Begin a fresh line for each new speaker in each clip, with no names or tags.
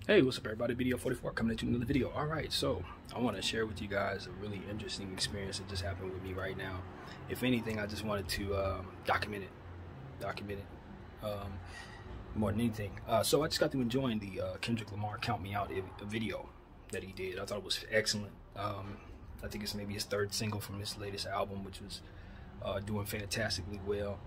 Hey, what's up everybody, BDF 44 coming at you with another video. Alright, so I want to share with you guys a really interesting experience that just happened with me right now. If anything, I just wanted to document it more than anything. So I just got to enjoying the Kendrick Lamar Count Me Out video that he did. I thought it was excellent. I think it's maybe his third single from his latest album, which was doing fantastically well.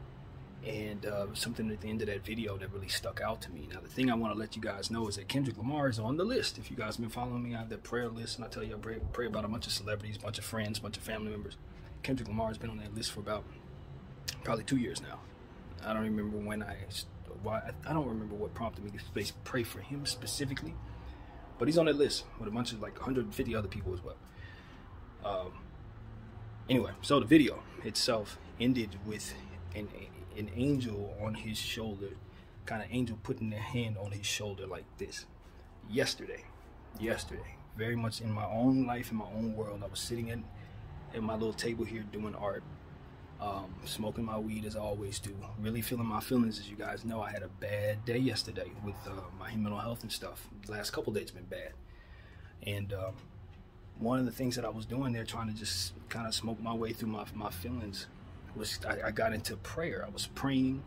And something at the end of that video that really stuck out to me. Now, the thing I want to let you guys know is that Kendrick Lamar is on the list. If you guys have been following me, I have the prayer list, and I tell you, I pray about a bunch of celebrities, a bunch of friends, a bunch of family members. Kendrick Lamar has been on that list for about probably 2 years now. I don't remember I don't remember what prompted me to pray for him specifically, but he's on that list with a bunch of like 150 other people as well. Anyway, so the video itself ended with an angel on his shoulder, kind of angel putting their hand on his shoulder like this. Yesterday, very much in my own life, in my own world, I was sitting at my little table here doing art, smoking my weed as I always do, really feeling my feelings. As you guys know, I had a bad day yesterday with my mental health and stuff. The last couple days been bad, and one of the things that I was doing there, trying to just kind of smoke my way through my feelings, was I got into prayer. I was praying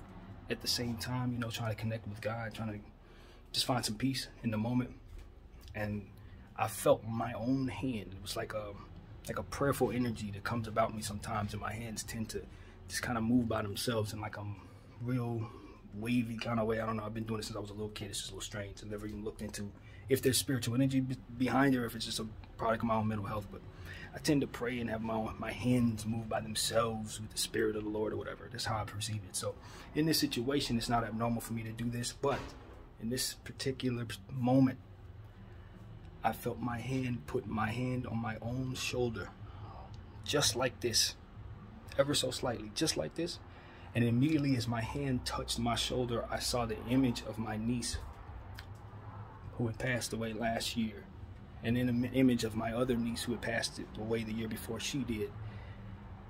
at the same time, you know, trying to connect with God, trying to just find some peace in the moment. And I felt my own hand. It was like a prayerful energy that comes about me sometimes, and my hands tend to just kind of move by themselves in like a real wavy kind of way. I don't know. I've been doing it since I was a little kid. It's just a little strange. I've never even looked into if there's spiritual energy behind it or if it's just a product of my own mental health. But I tend to pray and have my hands move by themselves with the spirit of the Lord or whatever. That's how I perceive it. So in this situation, it's not abnormal for me to do this, but in this particular moment, I felt my hand put my hand on my own shoulder, just like this, ever so slightly, just like this. And immediately as my hand touched my shoulder, I saw the image of my niece who had passed away last year, and then an image of my other niece who had passed away the year before she did.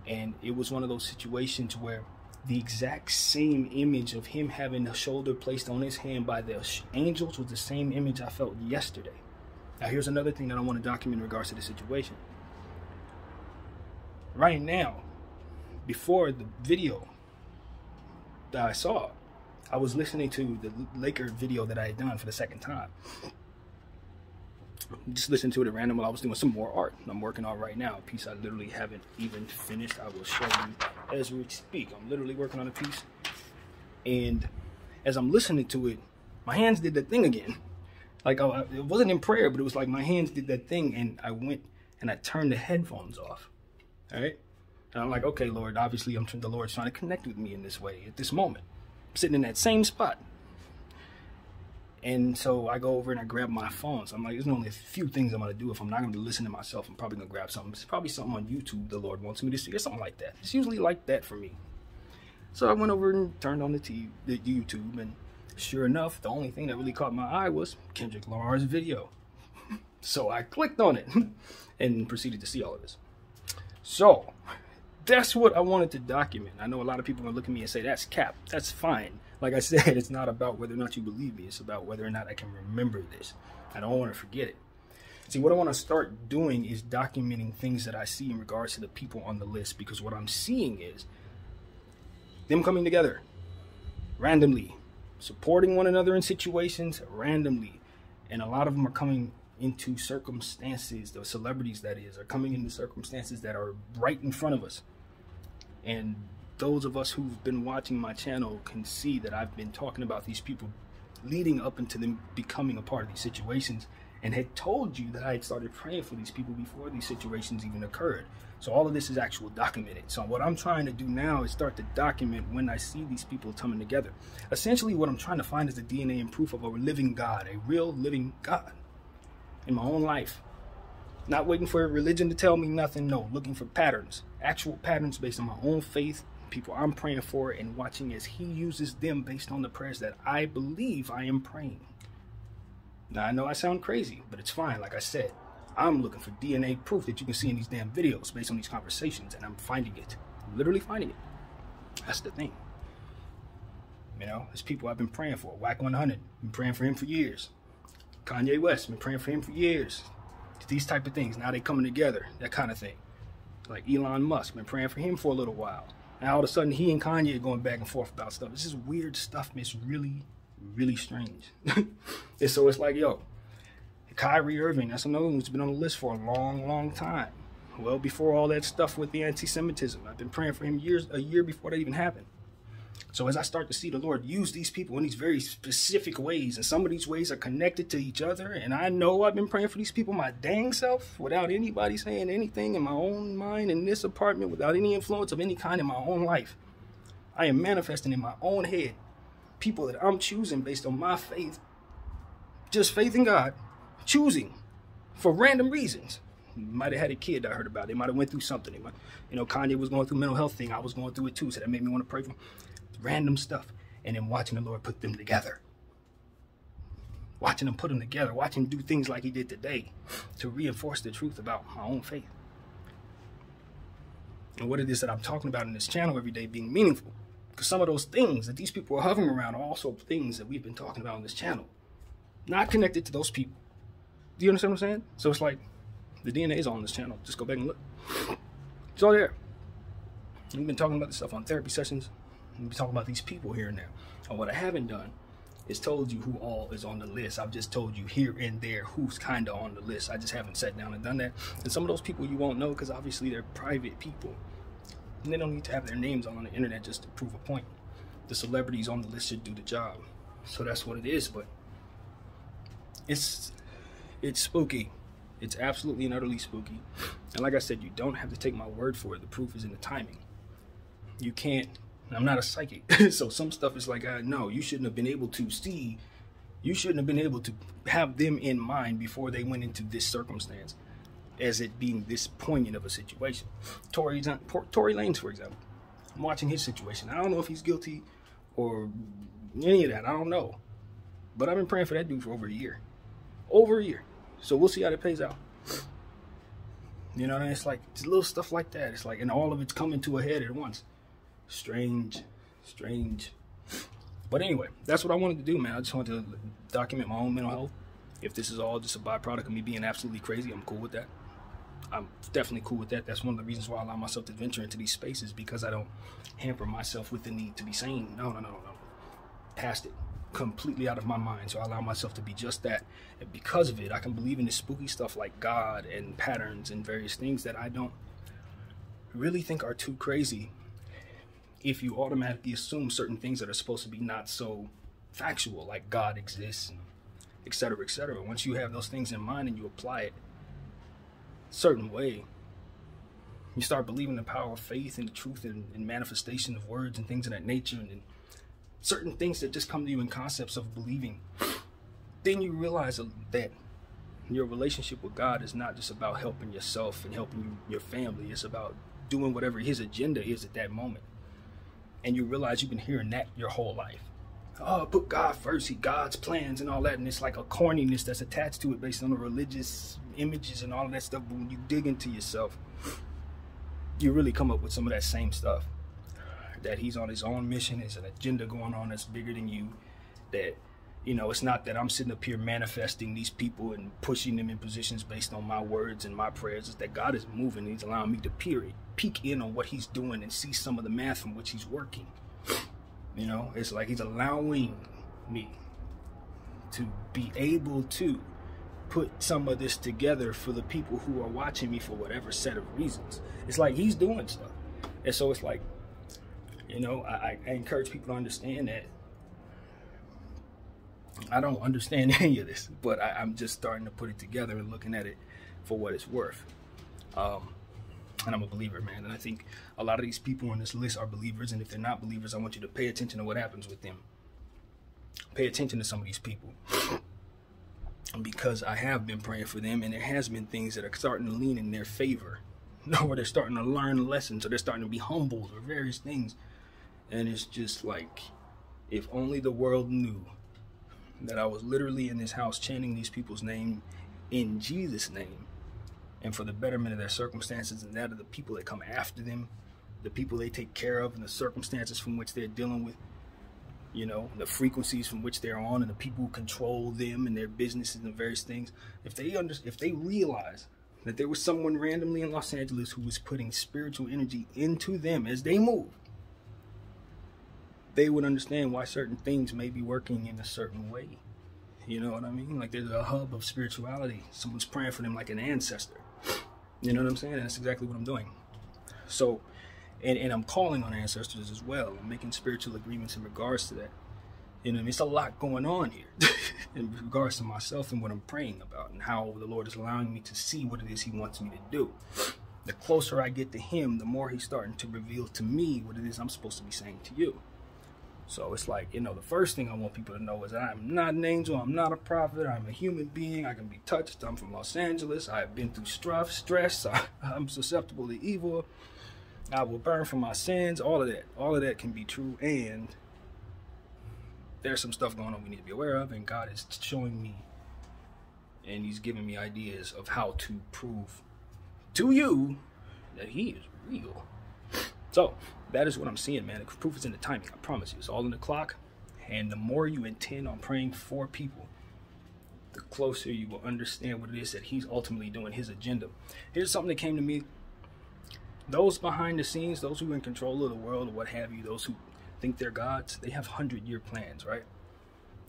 And it was one of those situations where the exact same image of him having a shoulder placed on his hand by the angels was the same image I felt yesterday. Now, here's another thing that I want to document in regards to the situation. Right now, before the video that I saw, I was listening to the Laker video that I had done for the second time. Just listening to it at random while I was doing some more art. I'm working on right now, a piece I literally haven't even finished. I will show you as we speak. I'm literally working on a piece, and as I'm listening to it, my hands did that thing again. Like, it wasn't in prayer, but it was like my hands did that thing, and I went and I turned the headphones off. All right, and I'm like, okay, Lord, obviously the Lord's trying to connect with me in this way at this moment. I'm sitting in that same spot. And so I go over and I grab my phone. So I'm like, there's only a few things I'm going to do. If I'm not going to be listening to myself, I'm probably going to grab something. It's probably something on YouTube the Lord wants me to see, or something like that. It's usually like that for me. So I went over and turned on the YouTube, and sure enough, the only thing that really caught my eye was Kendrick Lamar's video. So I clicked on it and proceeded to see all of this. So that's what I wanted to document. I know a lot of people are going to look at me and say, that's cap. That's fine. Like I said, it's not about whether or not you believe me. It's about whether or not I can remember this. I don't want to forget it. See, what I want to start doing is documenting things that I see in regards to the people on the list, because what I'm seeing is them coming together randomly, supporting one another in situations randomly. And a lot of them are coming into circumstances, the celebrities that is, are coming into circumstances that are right in front of us. And those of us who've been watching my channel can see that I've been talking about these people leading up into them becoming a part of these situations, and had told you that I had started praying for these people before these situations even occurred. So all of this is actual documented. So what I'm trying to do now is start to document when I see these people coming together. Essentially, what I'm trying to find is the DNA and proof of a living God, a real living God in my own life. Not waiting for a religion to tell me nothing. No, looking for patterns, actual patterns based on my own faith, people I'm praying for, and watching as he uses them based on the prayers that I believe I am praying. Now, I know I sound crazy, but it's fine. Like I said, I'm looking for DNA proof that you can see in these damn videos based on these conversations, and I'm finding it. I'm literally finding it. That's the thing. You know, there's people I've been praying for. Whack 100, been praying for him for years. Kanye West, been praying for him for years. These type of things. Now they coming together, that kind of thing. Like Elon Musk, been praying for him for a little while. Now all of a sudden he and Kanye are going back and forth about stuff. This is weird stuff, man. It's really, really strange. And so it's like, yo, Kyrie Irving, that's another one who's been on the list for a long, long time. Well, before all that stuff with the anti-Semitism. I've been praying for him a year before that even happened. So as I start to see the Lord use these people in these very specific ways, and some of these ways are connected to each other, and I know I've been praying for these people my dang self without anybody saying anything in my own mind in this apartment, without any influence of any kind in my own life. I am manifesting in my own head people that I'm choosing based on my faith, just faith in God, choosing for random reasons. Might have had a kid I heard about. They might have went through something. They might, Kanye was going through a mental health thing. I was going through it too, so that made me want to pray for him. Random stuff. And then watching the Lord put them together. Watching him put them together. Watching him do things like he did today to reinforce the truth about my own faith. And what it is that I'm talking about in this channel every day being meaningful. Because some of those things that these people are hovering around are also things that we've been talking about on this channel. Not connected to those people. Do you understand what I'm saying? So it's like the DNA is on this channel. Just go back and look. It's all there. We've been talking about this stuff on therapy sessions. We've been talking about these people here and there. And what I haven't done is told you who all is on the list. I've just told you here and there who's kind of on the list. I just haven't sat down and done that. And some of those people you won't know because obviously they're private people. And they don't need to have their names on the internet just to prove a point. The celebrities on the list should do the job. So that's what it is. But it's spooky. It's absolutely and utterly spooky. And like I said, you don't have to take my word for it. The proof is in the timing. You can't. I'm not a psychic. So some stuff is like, no, you shouldn't have been able to see. You shouldn't have been able to have them in mind before they went into this circumstance as it being this poignant of a situation. Tory Lanez, for example. I'm watching his situation. I don't know if he's guilty or any of that. I don't know. But I've been praying for that dude for over a year. Over a year. So we'll see how that plays out. You know what I mean? It's like, it's little stuff like that. It's like, and all of it's coming to a head at once. Strange. But anyway, that's what I wanted to do, man. I just wanted to document my own mental health. If this is all just a byproduct of me being absolutely crazy, I'm cool with that. I'm definitely cool with that. That's one of the reasons why I allow myself to venture into these spaces, because I don't hamper myself with the need to be sane. No. Past it. Completely out of my mind. So I allow myself to be just that. And because of it, I can believe in this spooky stuff like God and patterns and various things that I don't really think are too crazy. If you automatically assume certain things that are supposed to be not so factual, like God exists, etc., etc. Once you have those things in mind and you apply it a certain way, you start believing the power of faith and the truth and manifestation of words and things of that nature, and certain things that just come to you in concepts of believing. Then you realize that your relationship with God is not just about helping yourself and helping your family. It's about doing whatever his agenda is at that moment. And you realize you've been hearing that your whole life. Oh, put God first, God's plans and all that. And it's like a corniness that's attached to it based on the religious images and all of that stuff. But when you dig into yourself, you really come up with some of that same stuff. That he's on his own mission. There's an agenda going on that's bigger than you. That, it's not that I'm sitting up here manifesting these people and pushing them in positions based on my words and my prayers. It's that God is moving. He's allowing me to peek in on what he's doing and see some of the math from which he's working. It's like he's allowing me to be able to put some of this together for the people who are watching me for whatever set of reasons. It's like he's doing stuff. And so it's like, I encourage people to understand that I don't understand any of this, but I'm just starting to put it together and looking at it for what it's worth. And I'm a believer, man. And I think a lot of these people on this list are believers. And if they're not believers, I want you to pay attention to what happens with them. Pay attention to some of these people. Because I have been praying for them, and there has been things that are starting to lean in their favor. Where they're starting to learn lessons, or they're starting to be humbled, or various things. And it's just like, if only the world knew that I was literally in this house chanting these people's name in Jesus' name, and for the betterment of their circumstances and that of the people that come after them, the people they take care of, and the circumstances from which they're dealing with. you know, the frequencies from which they're on and the people who control them and their businesses and various things, if they realize that there was someone randomly in Los Angeles who was putting spiritual energy into them as they move, they would understand why certain things may be working in a certain way. You know what I mean? Like there's a hub of spirituality. Someone's praying for them like an ancestor. You know what I'm saying? And that's exactly what I'm doing. So, and I'm calling on ancestors as well. I'm making spiritual agreements in regards to that. You know what I mean? It's a lot going on here in regards to myself and what I'm praying about and how the Lord is allowing me to see what it is he wants me to do. The closer I get to him, the more he's starting to reveal to me what it is I'm supposed to be saying to you. So it's like, you know, the first thing I want people to know is I'm not an angel. I'm not a prophet. I'm a human being. I can be touched. I'm from Los Angeles. I've been through stress. I'm susceptible to evil. I will burn for my sins. All of that can be true. And there's some stuff going on we need to be aware of. And God is showing me and he's giving me ideas of how to prove to you that he is real. So that is what I'm seeing, man. The proof is in the timing. I promise you. It's all in the clock. And the more you intend on praying for people, the closer you will understand what it is that he's ultimately doing, his agenda. Here's something that came to me. Those behind the scenes, those who are in control of the world or what have you, those who think they're gods, they have 100-year plans, right?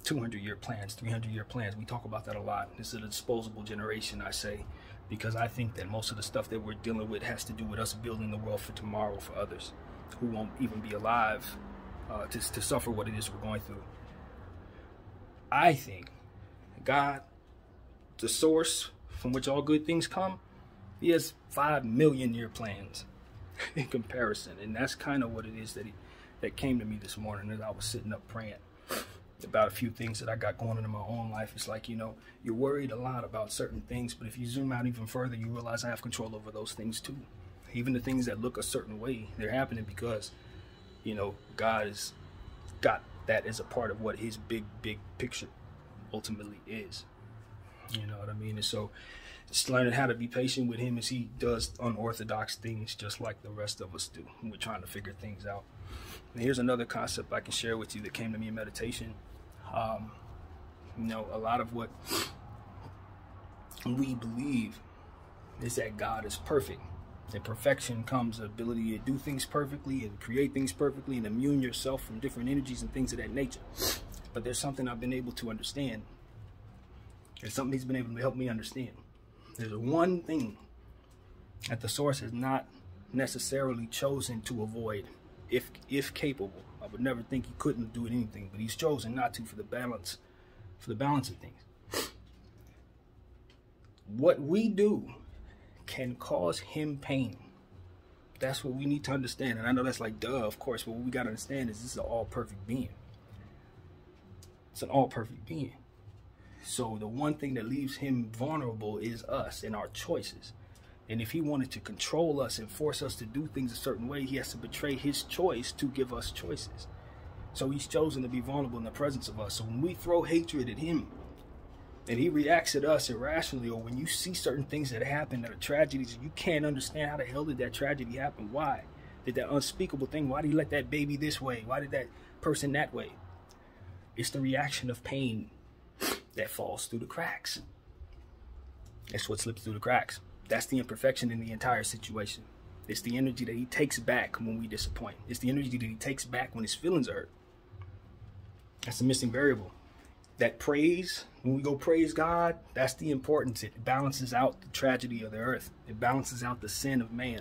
200-year plans, 300-year plans. We talk about that a lot. This is a disposable generation, I say, because I think that most of the stuff that we're dealing with has to do with us building the world for tomorrow for others who won't even be alive to suffer what it is we're going through. I think God, the source from which all good things come, he has 5 million year plans in comparison. And that's kind of what it is that came to me this morning as I was sitting up praying about a few things that I got going on in my own life. It's like, you know, you're worried a lot about certain things, but if you zoom out even further, you realize I have control over those things too. Even the things that look a certain way, they're happening because, you know, God has got that as a part of what his big picture ultimately is. You know what I mean? And so just learning how to be patient with him as he does unorthodox things just like the rest of us do. We're trying to figure things out. And here's another concept I can share with you that came to me in meditation. You know, a lot of what we believe is that God is perfect. In perfection comes the ability to do things perfectly and create things perfectly and immune yourself from different energies and things of that nature. But there's something I've been able to understand. There's something he's been able to help me understand. There's one thing that the source has not necessarily chosen to avoid, if capable. I would never think he couldn't do anything, but he's chosen not to for the balance of things. What we do can cause him pain. That's what we need to understand. And I know that's like duh, of course, but what we got to understand is this is an all-perfect being. It's an all-perfect being. So the one thing that leaves him vulnerable is us and our choices. And if he wanted to control us and force us to do things a certain way, he has to betray his choice to give us choices. So he's chosen to be vulnerable in the presence of us. So when we throw hatred at him and he reacts at us irrationally, or when you see certain things that happen that are tragedies and you can't understand how the hell did that tragedy happen? Why did that unspeakable thing? Why did he let that baby this way? Why did that person that way? It's the reaction of pain that falls through the cracks. That's what slips through the cracks. That's the imperfection in the entire situation. It's the energy that he takes back when we disappoint. It's the energy that he takes back when his feelings are hurt. That's the missing variable. That praise, when we go praise God, that's the importance. It balances out the tragedy of the earth. It balances out the sin of man.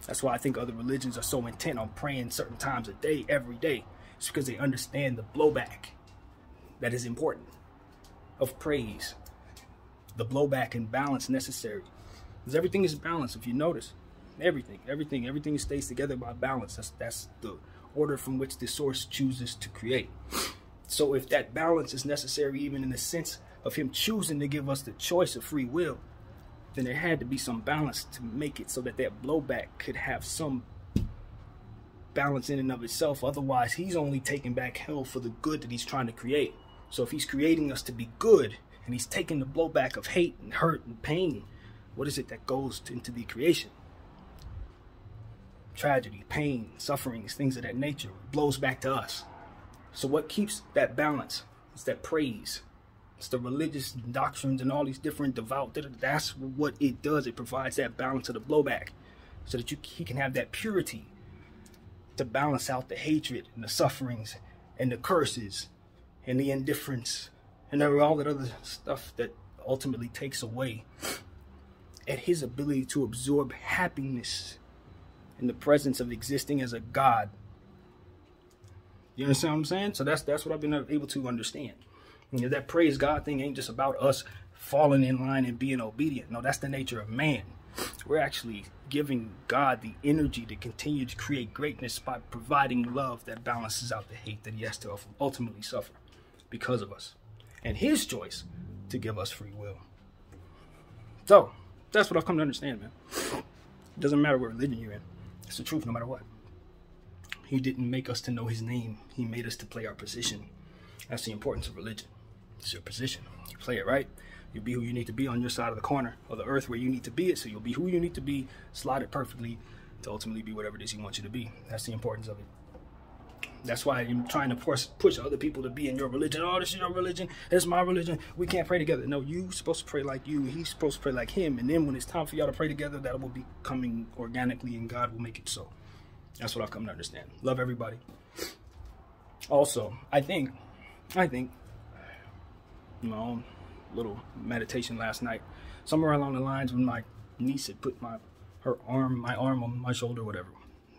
That's why I think other religions are so intent on praying certain times a day, every day. It's because they understand the blowback that is important of praise. The blowback and balance necessary. Because everything is balanced, if you notice. Everything stays together by balance. That's the order from which the source chooses to create. So if that balance is necessary, even in the sense of him choosing to give us the choice of free will, then there had to be some balance to make it so that that blowback could have some balance in and of itself. Otherwise, he's only taking back hell for the good that he's trying to create. So if he's creating us to be good and he's taking the blowback of hate and hurt and pain, what is it that goes into the creation? Tragedy, pain, sufferings, things of that nature. It blows back to us. So what keeps that balance? It's that praise. It's the religious doctrines and all these different devout. That's what it does. It provides that balance of the blowback, so that he can have that purity to balance out the hatred and the sufferings and the curses and the indifference and all that other stuff that ultimately takes away at his ability to absorb happiness in the presence of existing as a God. You understand what I'm saying? So that's what I've been able to understand. You know, that praise God thing ain't just about us falling in line and being obedient. No, that's the nature of man. We're actually giving God the energy to continue to create greatness by providing love that balances out the hate that he has to ultimately suffer because of us, and his choice to give us free will. So that's what I've come to understand, man. It doesn't matter what religion you're in. It's the truth no matter what. He didn't make us to know his name. He made us to play our position. That's the importance of religion. It's your position. You play it right, you'll be who you need to be on your side of the corner of the earth where you need to be it. So you'll be who you need to be, slotted perfectly to ultimately be whatever it is he wants you to be. That's the importance of it. That's why I'm trying to push other people to be in your religion. Oh, this is your religion. This is my religion. We can't pray together. No, you're supposed to pray like you. He's supposed to pray like him. And then when it's time for y'all to pray together, that will be coming organically and God will make it so. That's what I've come to understand. Love everybody. Also, I think my own little meditation last night, somewhere along the lines when my niece had put my arm on my shoulder, whatever.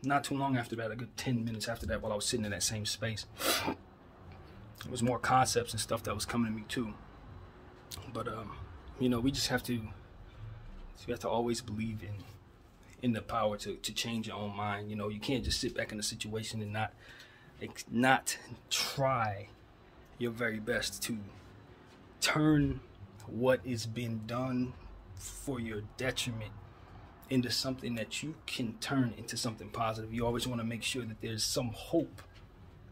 Not too long after that, a good 10 minutes after that, while I was sitting in that same space, it was more concepts and stuff that was coming to me too. But you know, we have to always believe in the power to change your own mind. You know, you can't just sit back in a situation and not try your very best to turn what is being done for your detriment into something that you can turn into something positive. You always want to make sure that there's some hope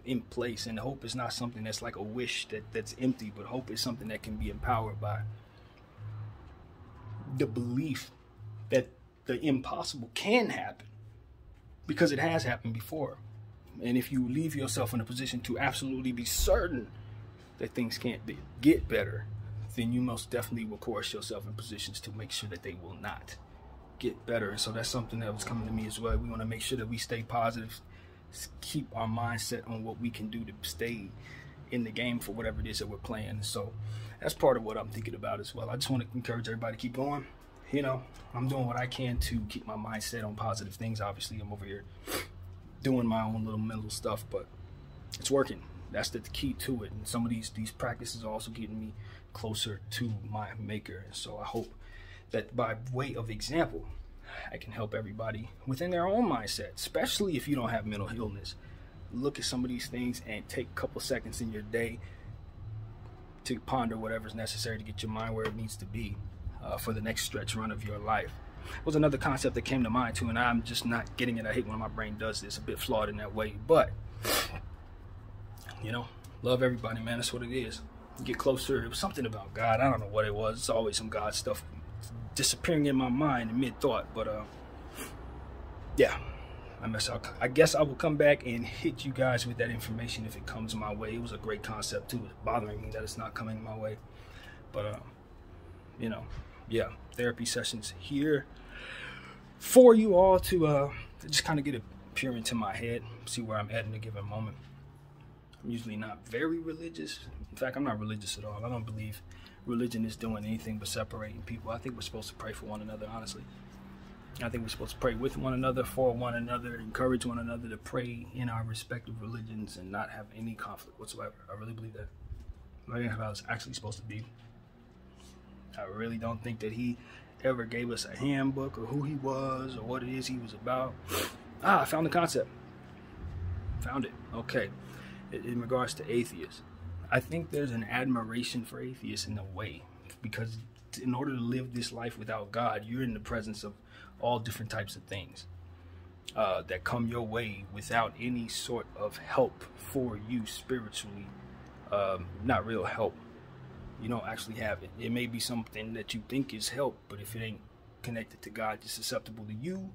in place, and hope is not something that's like a wish that's empty, but hope is something that can be empowered by the belief that the impossible can happen, because it has happened before. And if you leave yourself in a position to absolutely be certain that things can't get better, then you most definitely will coerce yourself in positions to make sure that they will not get better. And so that's something that was coming to me as well. We want to make sure that we stay positive, keep our mindset on what we can do to stay in the game for whatever it is that we're playing. So that's part of what I'm thinking about as well. I just want to encourage everybody to keep going. You know, I'm doing what I can to keep my mindset on positive things. Obviously, I'm over here doing my own little mental stuff, but it's working. That's the key to it. And some of these practices are also getting me closer to my maker. And so I hope that by way of example, I can help everybody within their own mindset, especially if you don't have mental illness. Look at some of these things and take a couple seconds in your day to ponder whatever's necessary to get your mind where it needs to be for the next stretch run of your life. It was another concept that came to mind too, and I'm just not getting it. I hate when my brain does this. A bit flawed in that way, but you know, love everybody, man. That's what it is. Get closer. It was something about God. I don't know what it was. It's always some God stuff disappearing in my mind in mid-thought, but yeah, I guess I will come back and hit you guys with that information if it comes my way. It was a great concept too. It's bothering me that it's not coming my way, but you know, yeah, therapy sessions here for you all to just kind of get a peer into my head, see where I'm at in a given moment. I'm usually not very religious. In fact, I'm not religious at all. I don't believe religion is doing anything but separating people. I think we're supposed to pray for one another, honestly. I think we're supposed to pray with one another, for one another, encourage one another to pray in our respective religions and not have any conflict whatsoever. I really believe that. I think how it's actually supposed to be. I really don't think that he ever gave us a handbook or who he was or what it is he was about. I found the concept. Found it. Okay. In regards to atheists, I think there's an admiration for atheists in a way, because in order to live this life without God, you're in the presence of all different types of things that come your way without any sort of help for you spiritually. Not real help. You don't actually have it. It may be something that you think is help, but if it ain't connected to God, it's susceptible to you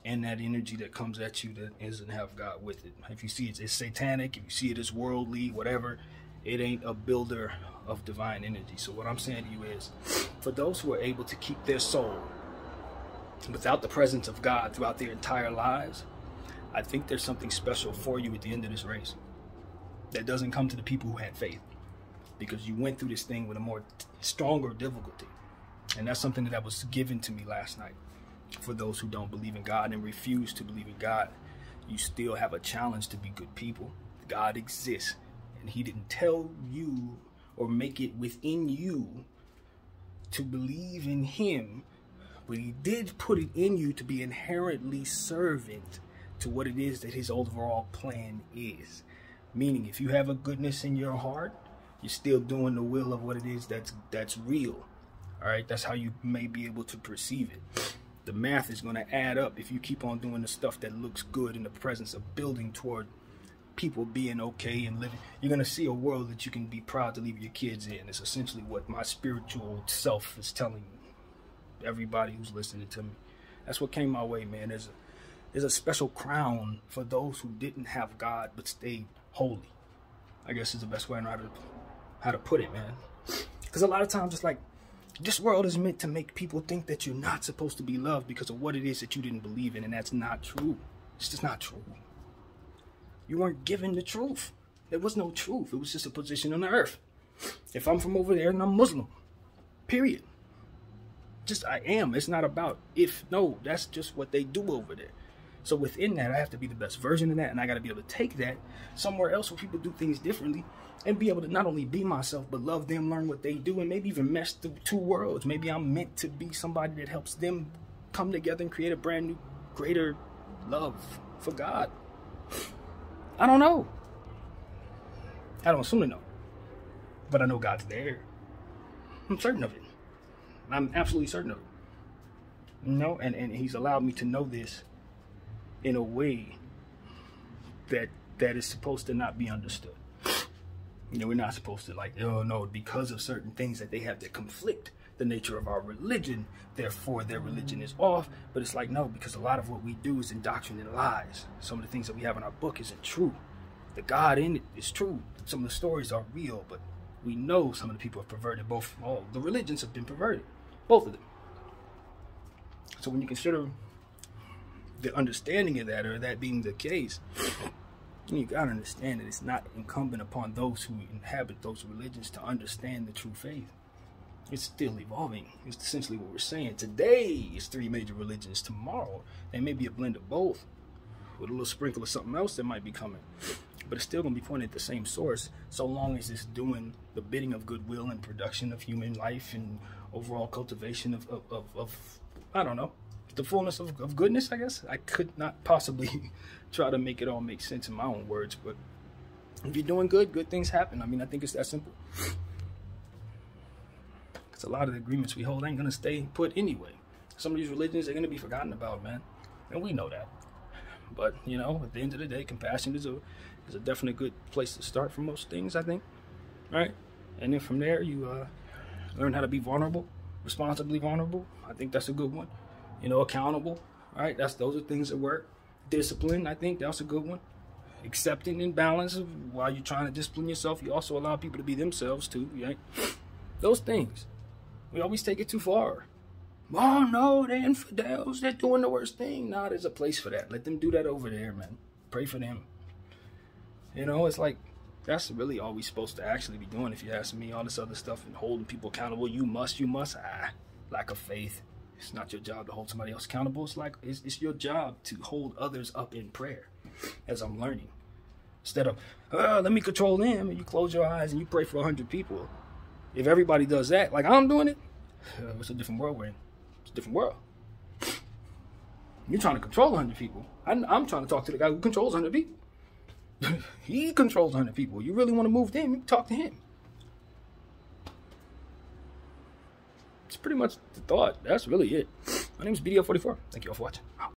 and that energy that comes at you that doesn't have God with it. If you see it's satanic, if you see it as worldly, whatever, it ain't a builder of divine energy. So what I'm saying to you is, for those who are able to keep their soul without the presence of God throughout their entire lives, I think there's something special for you at the end of this race that doesn't come to the people who had faith, because you went through this thing with a more stronger difficulty. And that's something that was given to me last night. For those who don't believe in God and refuse to believe in God, you still have a challenge to be good people. God exists, and he didn't tell you or make it within you to believe in him, but he did put it in you to be inherently servant to what it is that his overall plan is. Meaning, if you have a goodness in your heart, you're still doing the will of what it is that's real. All right, that's how you may be able to perceive it. The math is going to add up if you keep on doing the stuff that looks good in the presence of building toward people being okay and living. You're going to see a world that you can be proud to leave your kids in. It's essentially what my spiritual self is telling everybody who's listening to me. That's what came my way, man. There's a special crown for those who didn't have God but stayed holy, I guess is the best way I know how to put it, man. Because a lot of times it's like, this world is meant to make people think that you're not supposed to be loved because of what it is that you didn't believe in, and that's not true. It's just not true. You weren't given the truth. There was no truth. It was just a position on the earth. If I'm from over there and I'm Muslim, period. Just I am. It's not about if. No, that's just what they do over there. So within that, I have to be the best version of that, and I got to be able to take that somewhere else where people do things differently and be able to not only be myself, but love them, learn what they do, and maybe even mesh the two worlds. Maybe I'm meant to be somebody that helps them come together and create a brand new, greater love for God. I don't know. I don't assume to know, but I know God's there. I'm certain of it. I'm absolutely certain of it. You know, and he's allowed me to know this in a way that is supposed to not be understood. You know, we're not supposed to like, oh no, because of certain things that they have that conflict the nature of our religion, therefore their religion is off. But it's like, no, because a lot of what we do is indoctrinate and lies. Some of the things that we have in our book isn't true. The God in it is true. Some of the stories are real, but we know some of the people have perverted both. All the religions have been perverted, both of them. So when you consider the understanding of that, or that being the case, you gotta understand that it's not incumbent upon those who inhabit those religions to understand the true faith. It's still evolving. It's essentially what we're saying. Today is 3 major religions. Tomorrow, they may be a blend of both with a little sprinkle of something else that might be coming. But it's still going to be pointed at the same source, so long as it's doing the bidding of goodwill and production of human life and overall cultivation of I don't know, the fullness of goodness, I guess. I could not possibly try to make it all make sense in my own words, but if you're doing good, good things happen. I mean, I think it's that simple. Because a lot of the agreements we hold ain't going to stay put anyway. Some of these religions are going to be forgotten about, man. And we know that. But, you know, at the end of the day, compassion is a definite good place to start for most things, I think. Right? And then from there, you learn how to be vulnerable, responsibly vulnerable. I think that's a good one. You know, accountable. Right? Those are things that work. Discipline, I think that's a good one. Accepting and balance of while you're trying to discipline yourself, you also allow people to be themselves too, right? Those things. We always take it too far. Oh no, they're infidels, they're doing the worst thing. Nah, there's a place for that. Let them do that over there, man. Pray for them. You know, it's like, that's really all we're supposed to actually be doing, if you ask me. All this other stuff and holding people accountable. You must. Lack of faith. It's not your job to hold somebody else accountable. It's like, it's your job to hold others up in prayer, as I'm learning. Instead of, let me control them, and you close your eyes and you pray for 100 people. If everybody does that, like I'm doing it, it's a different world we're in. It's a different world. You're trying to control 100 people. I'm trying to talk to the guy who controls 100 people. He controls 100 people. You really want to move them, you can talk to him. It's pretty much the thought. That's really it. My name is BDF 44. Thank you all for watching.